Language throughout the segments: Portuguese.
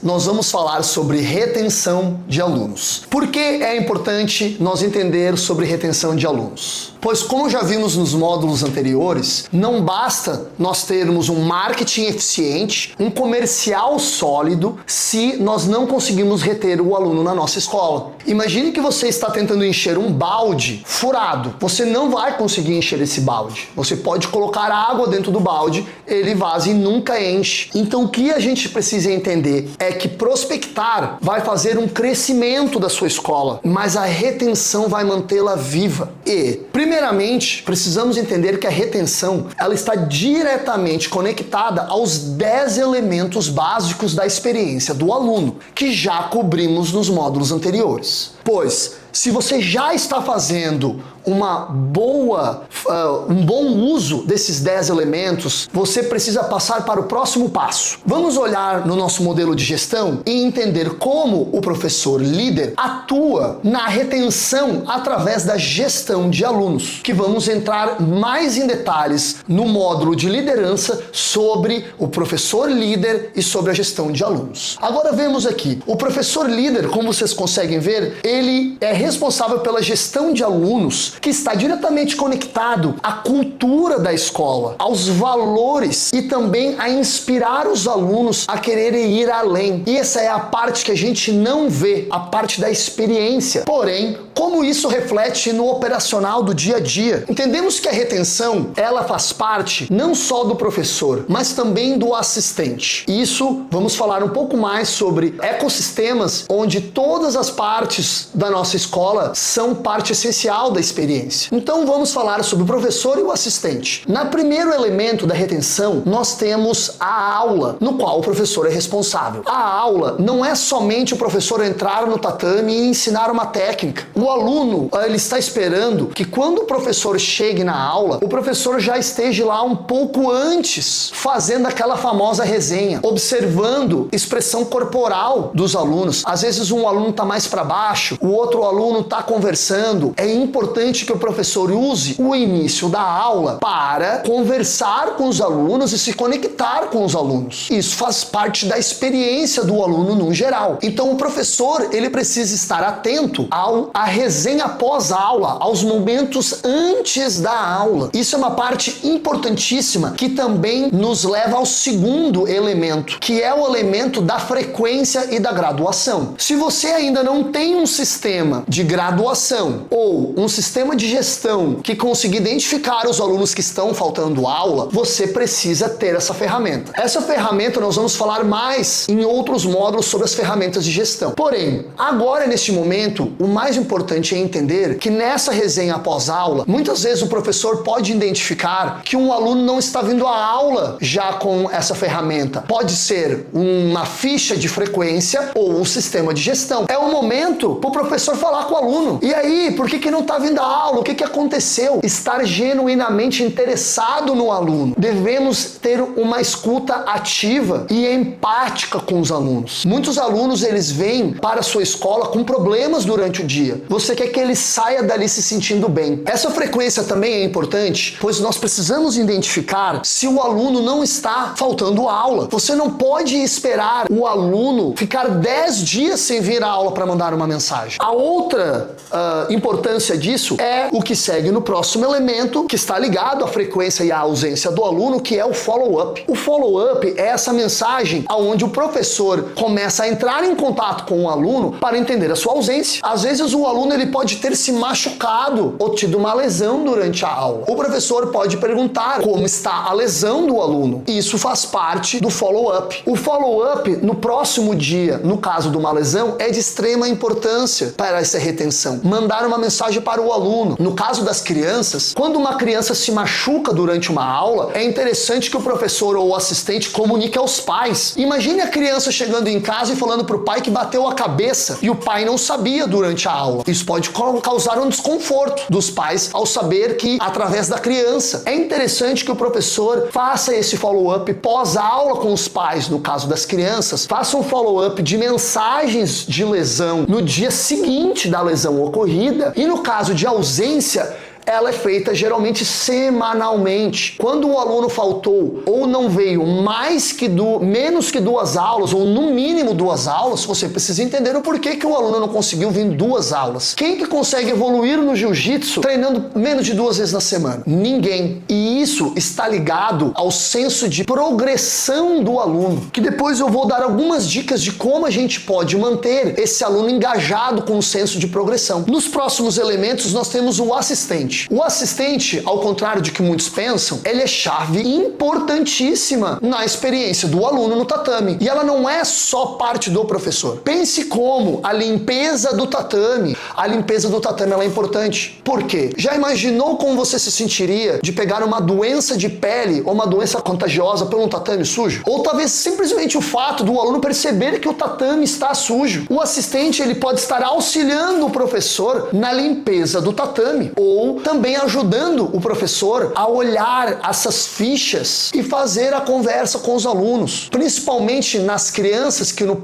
Nós vamos falar sobre retenção de alunos. Por que é importante nós entender sobre retenção de alunos? Pois, como já vimos nos módulos anteriores, não basta nós termos um marketing eficiente, um comercial sólido, se nós não conseguimos reter o aluno na nossa escola. Imagine que você está tentando encher um balde furado. Você não vai conseguir encher esse balde. Você pode colocar água dentro do balde, ele vaza e nunca enche. Então, o que a gente precisa entender é que prospectar vai fazer um crescimento da sua escola, mas a retenção vai mantê-la viva. E, primeiramente, precisamos entender que a retenção ela está diretamente conectada aos 10 elementos básicos da experiência do aluno, que já cobrimos nos módulos anteriores. Pois, se você já está fazendo um bom uso desses 10 elementos, você precisa passar para o próximo passo. Vamos olhar no nosso modelo de gestão e entender como o professor líder atua na retenção através da gestão de alunos, que vamos entrar mais em detalhes no módulo de liderança sobre o professor líder e sobre a gestão de alunos. Agora vemos aqui, o professor líder, como vocês conseguem ver, ele é responsável pela gestão de alunos, que está diretamente conectado à cultura da escola, aos valores e também a inspirar os alunos a quererem ir além. E essa é a parte que a gente não vê, a parte da experiência. Porém, como isso reflete no operacional do dia a dia? Entendemos que a retenção, ela faz parte não só do professor, mas também do assistente. Isso, vamos falar um pouco mais sobre ecossistemas onde todas as partes da nossa escola são parte essencial da experiência. Então vamos falar sobre o professor e o assistente. No primeiro elemento da retenção, nós temos a aula, no qual o professor é responsável. A aula não é somente o professor entrar no tatame e ensinar uma técnica. O aluno, ele está esperando que quando o professor chegue na aula, o professor já esteja lá um pouco antes, fazendo aquela famosa resenha, observando expressão corporal dos alunos. Às vezes um aluno está mais para baixo, o outro aluno está conversando. É importante que o professor use o início da aula para conversar com os alunos e se conectar com os alunos. Isso faz parte da experiência do aluno no geral. Então o professor, ele precisa estar atento à resenha pós-aula, aos momentos antes da aula. Isso é uma parte importantíssima que também nos leva ao segundo elemento, que é o elemento da frequência e da graduação. Se você ainda não tem um sistema de graduação ou um sistema de gestão que consiga identificar os alunos que estão faltando aula, você precisa ter essa ferramenta. Essa ferramenta nós vamos falar mais em outros módulos sobre as ferramentas de gestão. Porém, agora neste momento, o mais importante é entender que nessa resenha após aula, muitas vezes o professor pode identificar que um aluno não está vindo à aula já com essa ferramenta. Pode ser uma ficha de frequência ou um sistema de gestão. É o momento para o professor falar com o aluno. E aí, por que não está vindo à aula? O que aconteceu? Estar genuinamente interessado no aluno. Devemos ter uma escuta ativa e empática com os alunos. Muitos alunos, eles vêm para a sua escola com problemas durante o dia. Você quer que ele saia dali se sentindo bem. Essa frequência também é importante, pois nós precisamos identificar se o aluno não está faltando aula. Você não pode esperar o aluno ficar 10 dias sem vir à aula para mandar uma mensagem. A outra importância disso é o que segue no próximo elemento, que está ligado à frequência e à ausência do aluno, que é o follow-up. O follow-up é essa mensagem onde o professor começa a entrar em contato com o aluno para entender a sua ausência. Às vezes o aluno ele pode ter se machucado ou tido uma lesão durante a aula. O professor pode perguntar como está a lesão do aluno. Isso faz parte do follow-up. O follow-up no próximo dia, no caso de uma lesão, é de extrema importância para essa retenção. Mandar uma mensagem para o aluno. No caso das crianças, quando uma criança se machuca durante uma aula, é interessante que o professor ou o assistente comunique aos pais. Imagine a criança chegando em casa e falando para o pai que bateu a cabeça e o pai não sabia durante a aula. Isso pode causar um desconforto dos pais ao saber que, através da criança, é interessante que o professor faça esse follow-up pós-aula com os pais. No caso das crianças, faça um follow-up de mensagens de lesão no dia seguinte da lesão ocorrida, e no caso de ausência, ela é feita geralmente semanalmente. Quando o aluno faltou ou não veio menos que 2 aulas, ou no mínimo 2 aulas, você precisa entender o porquê que o aluno não conseguiu vir 2 aulas. Quem que consegue evoluir no jiu-jitsu treinando menos de 2 vezes na semana? Ninguém. E isso está ligado ao senso de progressão do aluno, que depois eu vou dar algumas dicas de como a gente pode manter esse aluno engajado com o senso de progressão. Nos próximos elementos nós temos o assistente. O assistente, ao contrário de que muitos pensam, ele é chave importantíssima na experiência do aluno no tatame. E ela não é só parte do professor. Pense como a limpeza do tatame. A limpeza do tatame ela é importante. Por quê? Já imaginou como você se sentiria de pegar uma doença de pele ou uma doença contagiosa pelo tatame sujo? Ou talvez simplesmente o fato do aluno perceber que o tatame está sujo. O assistente ele pode estar auxiliando o professor na limpeza do tatame, ou também ajudando o professor a olhar essas fichas e fazer a conversa com os alunos, principalmente nas crianças que no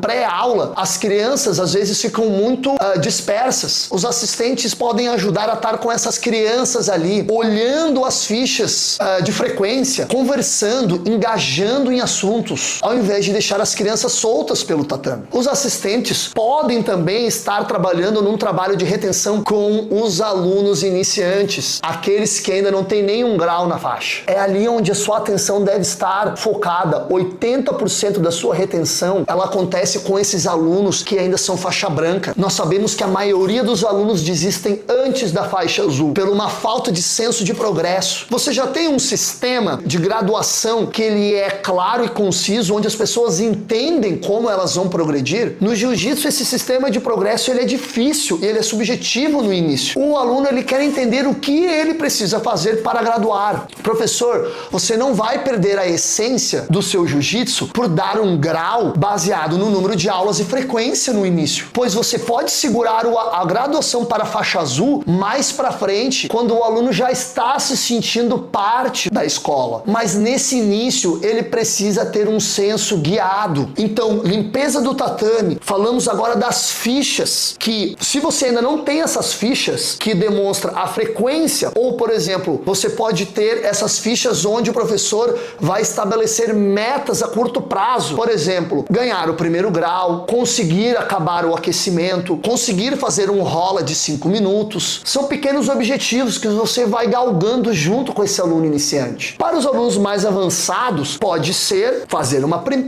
pré-aula as crianças às vezes ficam muito dispersas. Os assistentes podem ajudar a estar com essas crianças ali, olhando as fichas de frequência, conversando, engajando em assuntos, ao invés de deixar as crianças soltas pelo tatame. Os assistentes podem também estar trabalhando num trabalho de retenção com os alunos iniciantes, aqueles que ainda não têm nenhum grau na faixa. É ali onde a sua atenção deve estar focada. 80% da sua retenção, ela acontece com esses alunos que ainda são faixa branca. Nós sabemos que a maioria dos alunos desistem antes da faixa azul, por uma falta de senso de progresso. Você já tem um sistema de graduação que ele é claro e conciso, onde as pessoas entendem como elas vão progredir? No jiu-jitsu, esse sistema de progresso ele é difícil e ele é subjetivo no início. O aluno ele quer entender o que ele precisa fazer para graduar. Professor, você não vai perder a essência do seu jiu-jitsu por dar um grau baseado no número de aulas e frequência no início, pois você pode segurar a graduação para a faixa azul mais para frente, quando o aluno já está se sentindo parte da escola. Mas nesse início ele precisa ter um senso guiado. Então, limpeza do tatame. Falamos agora das fichas, que se você ainda não tem essas fichas que demonstra a frequência, ou por exemplo, você pode ter essas fichas onde o professor vai estabelecer metas a curto prazo. Por exemplo, ganhar o primeiro grau, conseguir acabar o aquecimento, conseguir fazer um rola de 5 minutos. São pequenos objetivos que você vai galgando junto com esse aluno iniciante. Para os alunos mais avançados, pode ser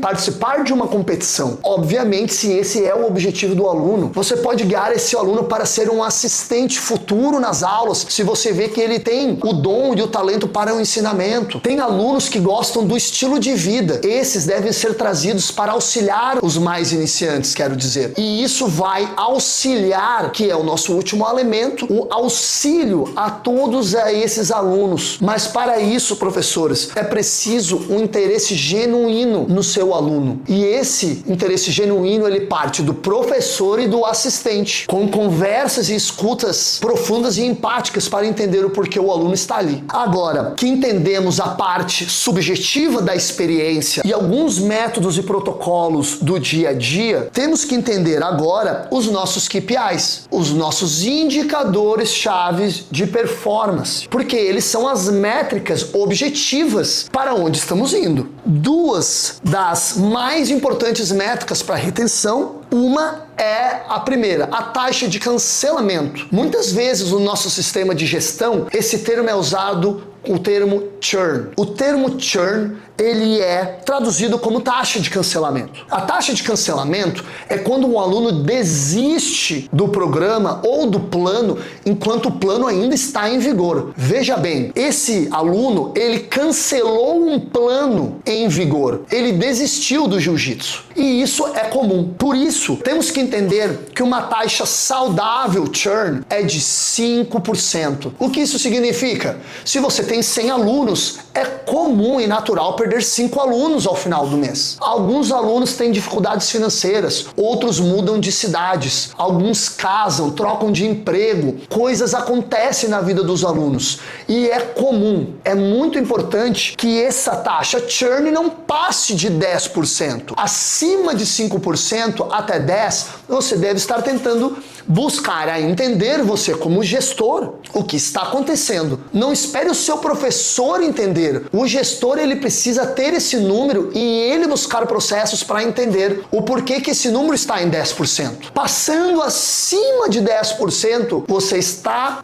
participar de uma competição. Obviamente, se esse é o objetivo do aluno, você pode guiar esse aluno para ser um assistente futuro nas aulas, se você vê que ele tem o dom e o talento para o ensinamento. Tem alunos que gostam do estilo de vida. Esses devem ser trazidos para auxiliar os mais iniciantes, quero dizer. E isso vai auxiliar, que é o nosso último elemento, o auxílio a todos esses alunos. Mas para isso, professores, é preciso um interesse genuíno no seu aluno. E esse interesse genuíno, ele parte do professor e do assistente, com conversas e escutas profundas e empáticas para entender o porquê o aluno está ali. Agora, que entendemos a parte subjetiva da experiência e alguns métodos e protocolos do dia a dia, temos que entender agora os nossos KPIs, os nossos indicadores chaves de performance, porque eles são as métricas objetivas para onde estamos indo. Duas das mais importantes métricas para retenção, uma é a primeira, a taxa de cancelamento. Muitas vezes no nosso sistema de gestão, esse termo é usado, o termo churn. O termo churn, ele é traduzido como taxa de cancelamento. A taxa de cancelamento é quando um aluno desiste do programa ou do plano enquanto o plano ainda está em vigor. Veja bem, esse aluno, ele cancelou um plano em vigor. Ele desistiu do jiu-jitsu. E isso é comum. Por isso, temos que entender que uma taxa saudável churn é de 5%. O que isso significa? Se você tem 100 alunos, é comum e natural perder 5 alunos ao final do mês. Alguns alunos têm dificuldades financeiras, outros mudam de cidades, alguns casam, trocam de emprego, coisas acontecem na vida dos alunos e é comum. É muito importante que essa taxa churn não passe de 10%. Acima de 5% até 10%, você deve estar tentando buscar a entender, você como gestor, o que está acontecendo. Não espere o seu professor entender. O gestor, ele precisa ter esse número e ele buscar processos para entender o porquê que esse número está em 10%. Passando acima de 10%, você está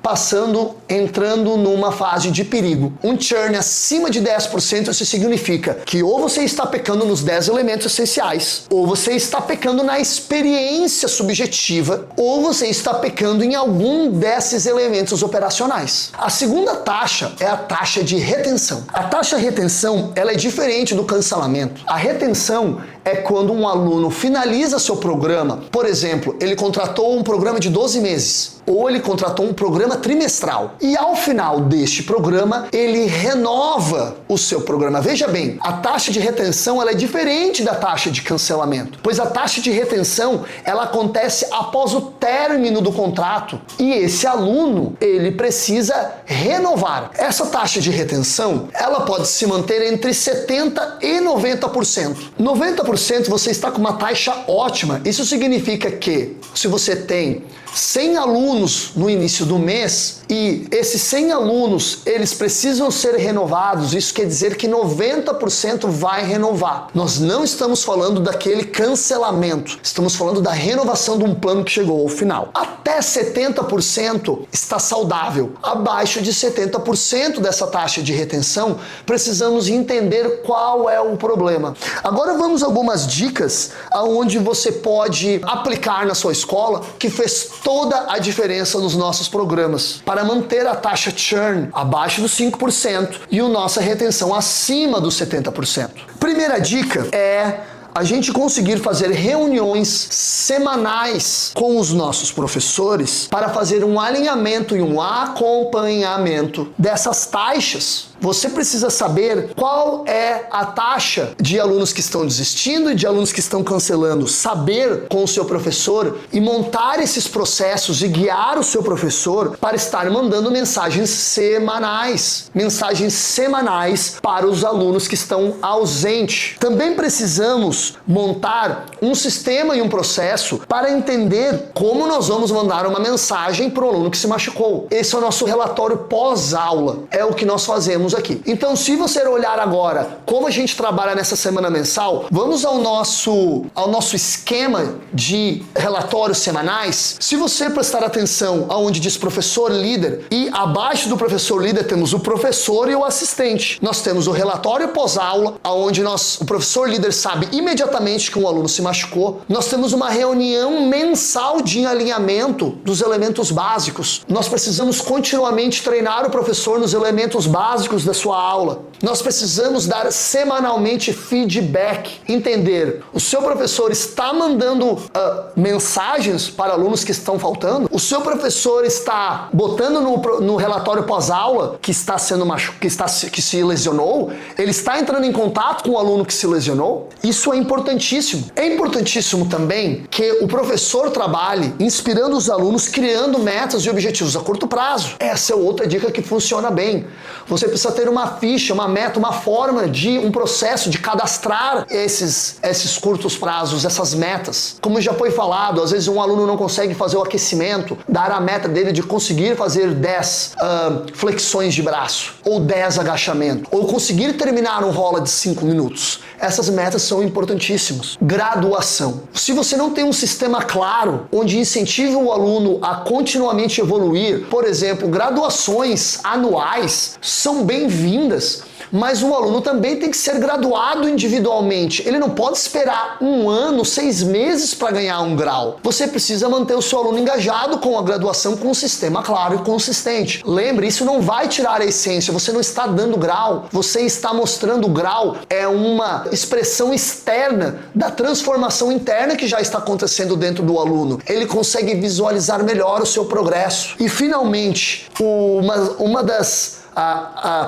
entrando numa fase de perigo. Um churn acima de 10%, isso significa que ou você está pecando nos 10 elementos essenciais, ou você está pecando na experiência subjetiva, ou você está pecando em algum desses elementos operacionais. A segunda taxa é a taxa de retenção. A taxa de retenção, ela é diferente do cancelamento. A retenção é quando um aluno finaliza seu programa, por exemplo, ele contratou um programa de 12 meses, ou ele contratou um programa trimestral, e ao final deste programa, ele renova o seu programa. Veja bem, a taxa de retenção ela é diferente da taxa de cancelamento, pois a taxa de retenção ela acontece após o término do contrato, e esse aluno, ele precisa renovar. Essa taxa de retenção, ela pode se manter entre 70% e 90%. 90% você está com uma taxa ótima. Isso significa que se você tem 100 alunos no início do mês e esses 100 alunos, eles precisam ser renovados, isso quer dizer que 90% vai renovar. Nós não estamos falando daquele cancelamento, estamos falando da renovação de um plano que chegou ao final. Até 70% está saudável. Abaixo de 70% dessa taxa de retenção, precisamos entender qual é o problema. Agora vamos a algumas dicas aonde você pode aplicar na sua escola que fez toda a diferença nos nossos programas para manter a taxa churn abaixo dos 5% e a nossa retenção acima dos 70%. Primeira dica é a gente conseguir fazer reuniões semanais com os nossos professores para fazer um alinhamento e um acompanhamento dessas taxas. Você precisa saber qual é a taxa de alunos que estão desistindo e de alunos que estão cancelando. Saber com o seu professor e montar esses processos e guiar o seu professor para estar mandando mensagens semanais para os alunos que estão ausentes. Também precisamos montar um sistema e um processo para entender como nós vamos mandar uma mensagem para o aluno que se machucou. Esse é o nosso relatório pós-aula. É o que nós fazemos aqui. Então, se você olhar agora como a gente trabalha nessa semana mensal, vamos ao nosso esquema de relatórios semanais. Se você prestar atenção aonde diz professor líder e abaixo do professor líder temos o professor e o assistente. Nós temos o relatório pós-aula, aonde o professor líder sabe imediatamente que um aluno se machucou. Nós temos uma reunião mensal de alinhamento dos elementos básicos. Nós precisamos continuamente treinar o professor nos elementos básicos da sua aula. Nós precisamos dar semanalmente feedback, entender, o seu professor está mandando mensagens para alunos que estão faltando? O seu professor está botando no relatório pós-aula que se lesionou? Ele está entrando em contato com o aluno que se lesionou? Isso é importantíssimo. É importantíssimo também que o professor trabalhe inspirando os alunos, criando metas e objetivos a curto prazo. Essa é outra dica que funciona bem. Você precisa ter uma ficha, uma meta, uma forma de um processo de cadastrar esses curtos prazos, essas metas. Como já foi falado, às vezes um aluno não consegue fazer o aquecimento, dar a meta dele de conseguir fazer 10 flexões de braço, ou 10 agachamentos, ou conseguir terminar um rola de 5 minutos. Essas metas são importantíssimas. Graduação. Se você não tem um sistema claro, onde incentive o aluno a continuamente evoluir, por exemplo, graduações anuais são bem-vindas, mas o aluno também tem que ser graduado individualmente. Ele não pode esperar 1 ano, 6 meses para ganhar um grau. Você precisa manter o seu aluno engajado com a graduação, com um sistema claro e consistente. Lembre, isso não vai tirar a essência. Você não está dando grau, você está mostrando o grau. É uma expressão externa da transformação interna que já está acontecendo dentro do aluno. Ele consegue visualizar melhor o seu progresso. E finalmente, uma das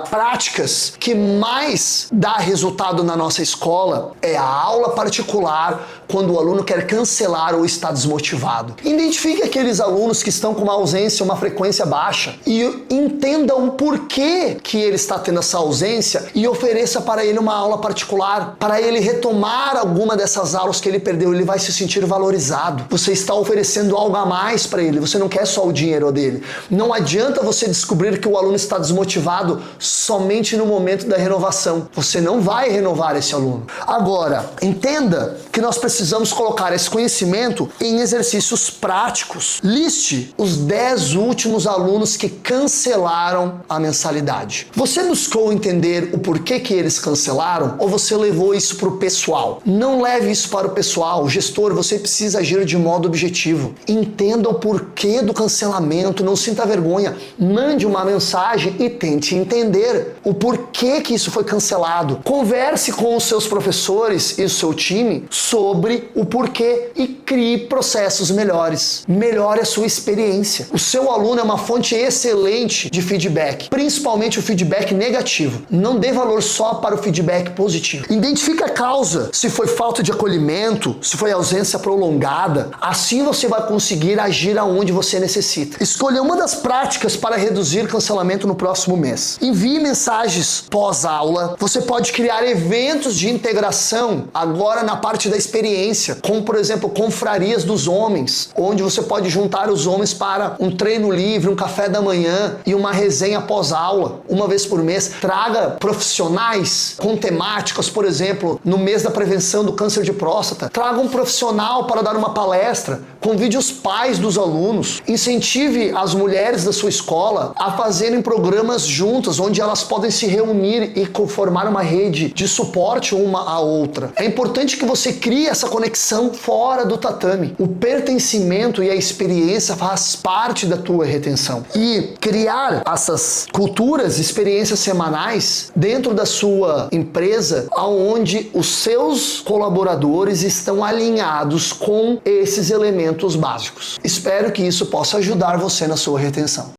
práticas que mais dá resultado na nossa escola é a aula particular, quando o aluno quer cancelar ou está desmotivado. Identifique aqueles alunos que estão com uma ausência, uma frequência baixa e entenda o porquê que ele está tendo essa ausência e ofereça para ele uma aula particular, para ele retomar alguma dessas aulas que ele perdeu. Ele vai se sentir valorizado. Você está oferecendo algo a mais para ele, você não quer só o dinheiro dele. Não adianta você descobrir que o aluno está desmotivado somente no momento da renovação. Você não vai renovar esse aluno. Agora, entenda que nós precisamos colocar esse conhecimento em exercícios práticos. Liste os 10 últimos alunos que cancelaram a mensalidade. Você buscou entender o porquê que eles cancelaram ou você levou isso para o pessoal? Não leve isso para o pessoal. Gestor, você precisa agir de modo objetivo. Entenda o porquê do cancelamento, não sinta vergonha. Mande uma mensagem e tente entender o porquê que isso foi cancelado. Converse com os seus professores e o seu time sobre o porquê e crie processos melhores. Melhore a sua experiência. O seu aluno é uma fonte excelente de feedback, principalmente o feedback negativo. Não dê valor só para o feedback positivo. Identifique a causa, se foi falta de acolhimento, se foi ausência prolongada. Assim você vai conseguir agir aonde você necessita. Escolha uma das práticas para reduzir cancelamento no próximo mês. Envie mensagens pós-aula. Você pode criar eventos de integração agora na parte da experiência, como por exemplo confrarias dos homens, onde você pode juntar os homens para um treino livre, um café da manhã e uma resenha pós-aula, uma vez por mês. Traga profissionais com temáticas, por exemplo, no mês da prevenção do câncer de próstata. Traga um profissional para dar uma palestra. Convide os pais dos alunos. Incentive as mulheres da sua escola a fazerem programas juntas, onde elas podem se reunir e formar uma rede de suporte uma à outra. É importante que você crie essa conexão fora do tatame. O pertencimento e a experiência faz parte da tua retenção. E criar essas culturas, experiências semanais dentro da sua empresa, onde os seus colaboradores estão alinhados com esses elementos básicos. Espero que isso possa ajudar você na sua retenção.